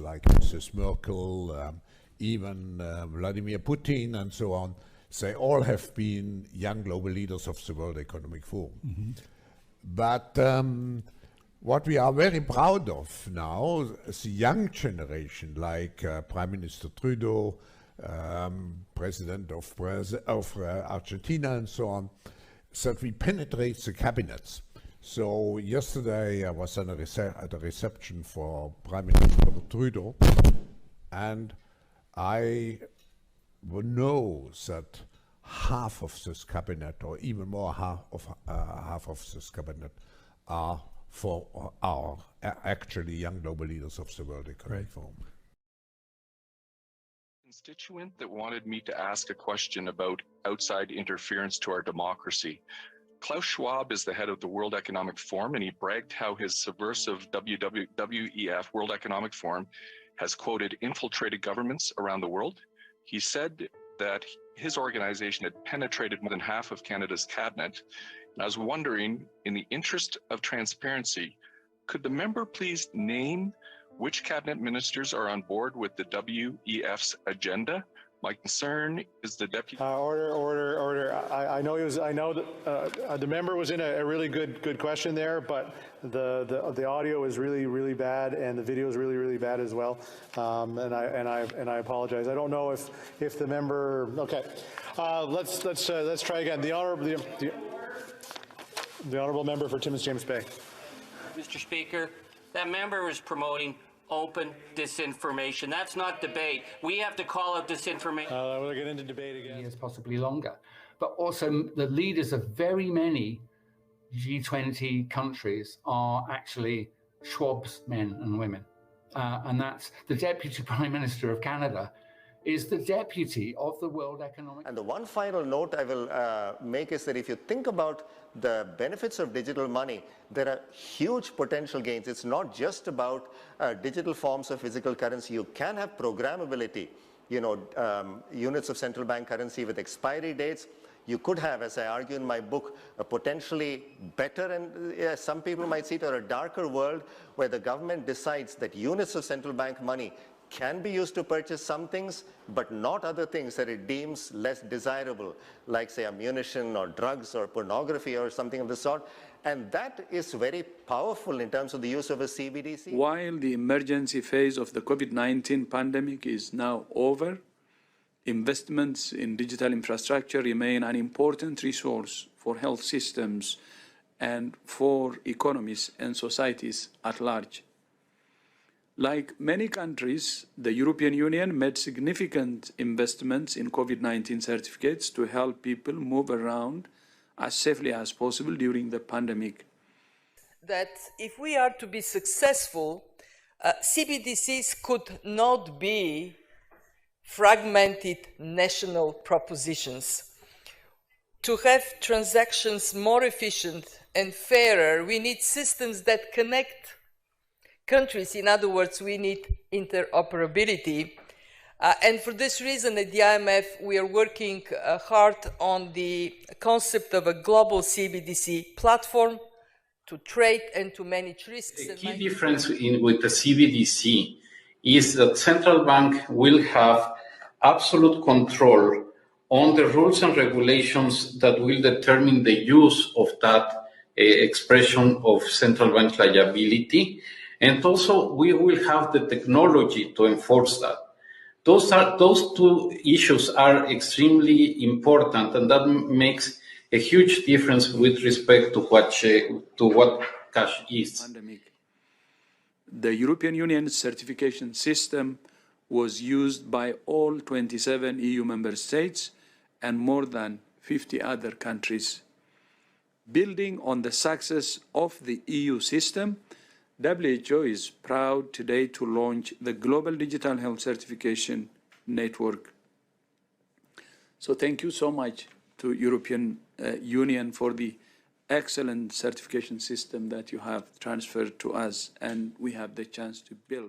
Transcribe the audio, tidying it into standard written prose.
like Mrs. Merkel, even Vladimir Putin and so on, they all have been young global leaders of the World Economic Forum. Mm-hmm. But what we are very proud of now is the young generation, like Prime Minister Trudeau, President of Argentina and so on, that we penetrate the cabinets. So yesterday I was at a reception for Prime Minister Trudeau, and I know that half of this cabinet, or even more half of this cabinet, are actually young global leaders of the World Economic Forum. Constituent that wanted me to ask a question about outside interference to our democracy. Klaus Schwab is the head of the World Economic Forum, and he bragged how his subversive WEF, World Economic Forum, has, quoted, infiltrated governments around the world. He said that his organization had penetrated more than half of Canada's cabinet. And I was wondering, in the interest of transparency, could the member please name which cabinet ministers are on board with the WEF's agenda? My concern is the deputy. Order. I know that the member was in a really good question there, but the audio is really bad and the video is really bad as well. And I apologize. I don't know if the member. Okay, let's try again. The honourable member for Timmins James Bay. Mr. Speaker, that member was promoting open disinformation. That's not debate. We have to call out disinformation. We'll get into debate again. Years, possibly longer. But also the leaders of very many G20 countries are actually Schwab's men and women. And that's the Deputy Prime Minister of Canada is the deputy of the World Economic. And the one final note I will make is that if you think about the benefits of digital money, there are huge potential gains. It's not just about digital forms of physical currency. You can have programmability, units of central bank currency with expiry dates. You could have, as I argue in my book, a potentially better and some people might see it, or a darker world where the government decides that units of central bank money can be used to purchase some things, but not other things that it deems less desirable, like, say, ammunition or drugs or pornography or something of the sort. And that is very powerful in terms of the use of a CBDC. While the emergency phase of the COVID-19 pandemic is now over, investments in digital infrastructure remain an important resource for health systems and for economies and societies at large. Like many countries, the European Union made significant investments in COVID-19 certificates to help people move around as safely as possible during the pandemic. That if we are to be successful, CBDCs could not be fragmented national propositions. To have transactions more efficient and fairer, we need systems that connect countries. In other words, we need interoperability. And for this reason, at the IMF, we are working hard on the concept of a global CBDC platform to trade and to manage risks. The key difference with the CBDC is that central bank will have absolute control on the rules and regulations that will determine the use of that expression of central bank liability. And also, we will have the technology to enforce that. Those two issues are extremely important, and that makes a huge difference with respect to what cash is. Pandemic. The European Union's certification system was used by all 27 EU member states and more than 50 other countries. Building on the success of the EU system, WHO is proud today to launch the Global Digital Health Certification Network. So thank you so much to European Union for the excellent certification system that you have transferred to us, and we have the chance to build.